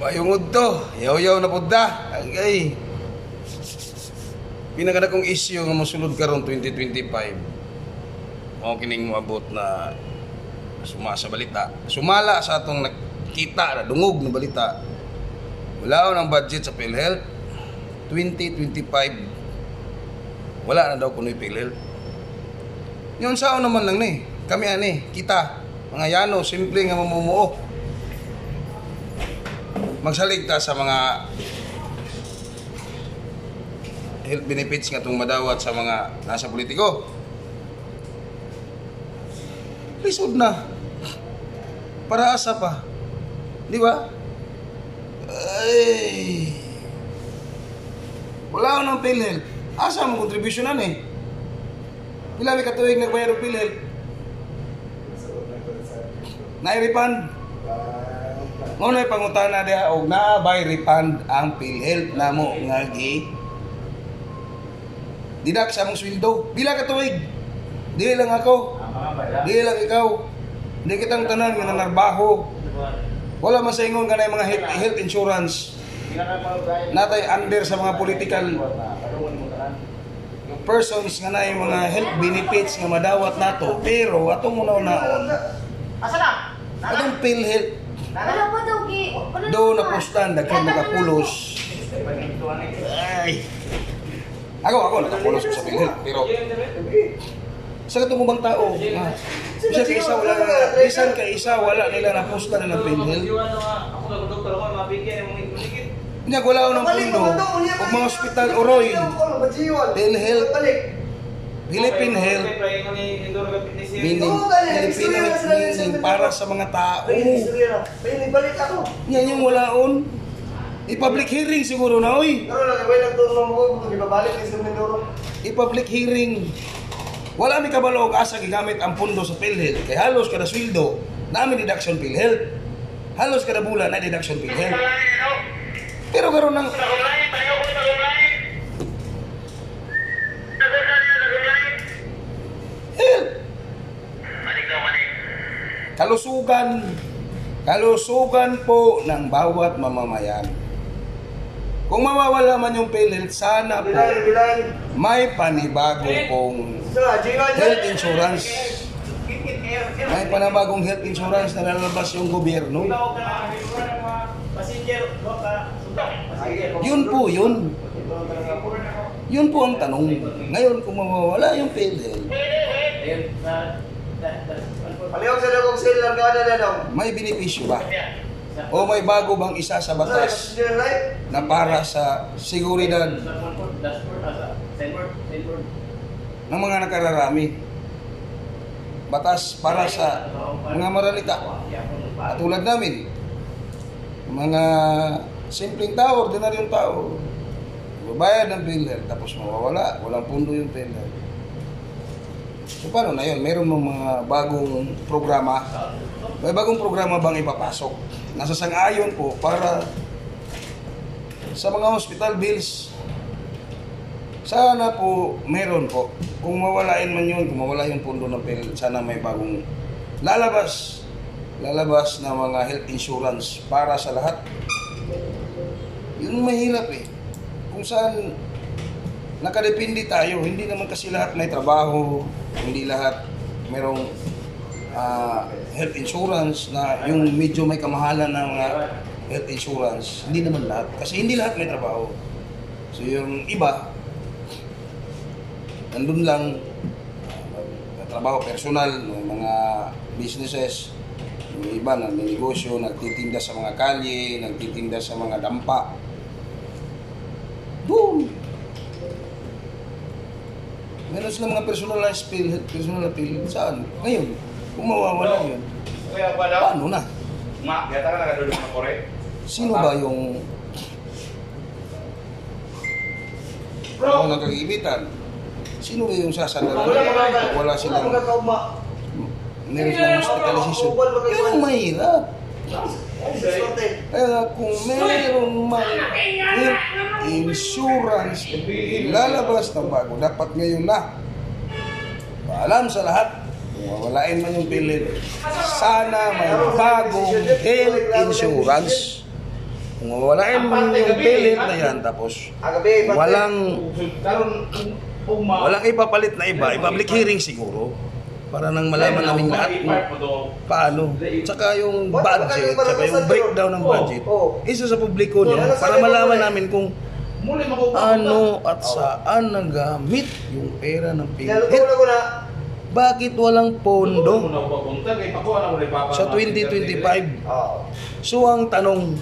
Mayungod to, yaw-yaw na pudda. Ay, pinaganda kong issue nga mosulod karon 2025. Mao kining moabot na suma sa balita. Sumala sa atong nakita na dungog na balita. Wala ang budget sa PhilHealth 2025. Wala na daw kunoy PhilHealth. Yun sao naman lang ni. Kami ani, kita, mga yano, simple nga mamumuo. Magsaligta sa mga health benefits nga itong madawat sa mga nasa politiko. Lisod na. Para asa pa. Di ba? Ay. Wala ko ng PhilHealth. Asa mo kontribusyonan eh? Pila may katuwing nagbayad ng PhilHealth? Na-refund? Nguna'y pangutana diya og na-by refund ang PhilHealth na mo nga didak sa mong sweldo. Bila ka tuig? Dili lang ako. Dili lang ikaw. Hindi kitang tanan nga nanarbaho. Wala man sa ingon ganay mga health insurance. Natay under sa mga political persons nga nay mga health benefits nga madawat nato. Pero atong una-unaon. Asa na? Atong PhilHealth do na postan daghan nakapulos. Ay. Ako nakapulos sa PhilHealth pero sa katong ubang tao, isa ka isa wala bisan ka isa wala nila na posta na ng PhilHealth. Ako na doktor ako mabigyan ng mga ibuligid. Nya wala ng pundo ug mga ospital Oroy. PhilHealth Philippine Health meaning para sa mga tao. Yan yung walaon. I-public hearing siguro na, oy. I-public hearing. Wala mi kabalo og asa gigamit ang pundo sa PhilHealth. Kay halos kada sweldo namin deduction PhilHealth. Halos kada bulan na deduction PhilHealth. Pero karon nang kalusugan po ng bawat mamamayan. Kung mawawala man yung PhilHealth, sana po may panibago pong health insurance. May panibagong health insurance na lalabas yung gobyerno. Yun po yun. Yun po ang tanong. Ngayon kung mawawala yung PhilHealth, may benepisyo ba? O may bago bang isa sa batas na para sa seguridad ng mga nakararami? Batas para sa mga maralita katulad namin, mga simpleng tao, ordinaryong tao, babayad ng PhilHealth tapos mawawala, walang pundo yung PhilHealth. So paano na yun? Meron mga bagong programa. May bagong programa bang ipapasok? Nasa sang-ayon po para sa mga hospital bills. Sana po meron po. Kung mawalain man yun, kung mawala yung pundo ng PhilHealth, sana may bagong lalabas na mga health insurance para sa lahat. Yun mahirap eh. Kung saan nakadepende tayo, hindi naman kasi lahat may trabaho, hindi lahat merong health insurance na yung medyo may kamahalan ng health insurance. Hindi naman lahat, kasi hindi lahat may trabaho. So yung iba, nandun lang, trabaho personal, mga businesses, yung iba na may negosyo, nagtitinda sa mga kalye, nagtitinda sa mga dampa. Boom! Meron sila mga personalized PhilHealth, personal na PhilHealth. Saan? Ngayon, kung mawawala yun, paano na? Sino ba yung ako nagkagibitan? Sino ba yung sasandaran? Wala silang meron silang hospitalization. Pero mahirap. Kaya kung meron man insurance ilalabas na bago, dapat ngayon na paalam sa lahat, kung wawalain man yung PhilHealth, sana may bagong health insurance. Kung wawalain mo yung PhilHealth na yan, tapos walang ipapalit na iba, i-public hearing siguro. Para nang malaman namin lahat kung paano. Tsaka yung budget, tsaka yung breakdown ng budget, isa sa publiko niya, para malaman namin kung ano at saan nagamit yung pera ng PhilHealth. Bakit walang pondo sa 2025? So ang tanong,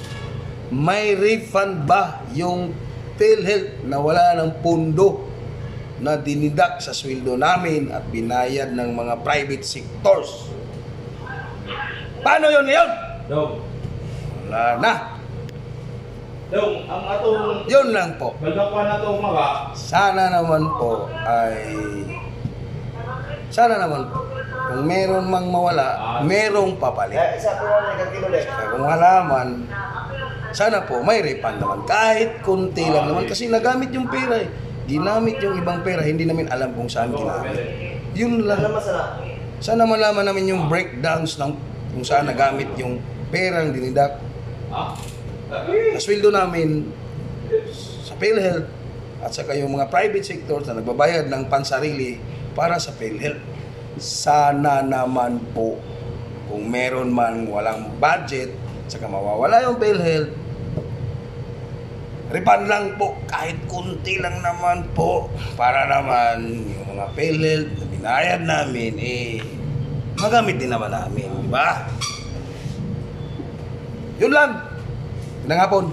may refund ba yung PhilHealth na wala ng pondo na dinidak sa sweldo namin at binayad ng mga private sectors? Paano yun ngayon? Wala na. Yun lang po. Sana naman po kung meron mang mawala, merong papalit. Kung wala man, sana po may refund naman. Kahit konti lang naman kasi nagamit yung pera eh. Ginamit yung ibang pera, hindi namin alam kung saan ginamit. Yun lang. Sana malaman namin yung breakdowns ng kung saan nagamit yung perang dinidak. Nasweldo namin sa PhilHealth at saka yung mga private sectors na nagbabayad ng pansarili para sa PhilHealth. Sana naman po kung meron man walang budget saka mawawala yung PhilHealth, refund lang po, kahit kunti lang naman po, para naman yung mga PhilHealth na binayad namin, magamit din naman namin, di ba? Yun lang. Nangapon.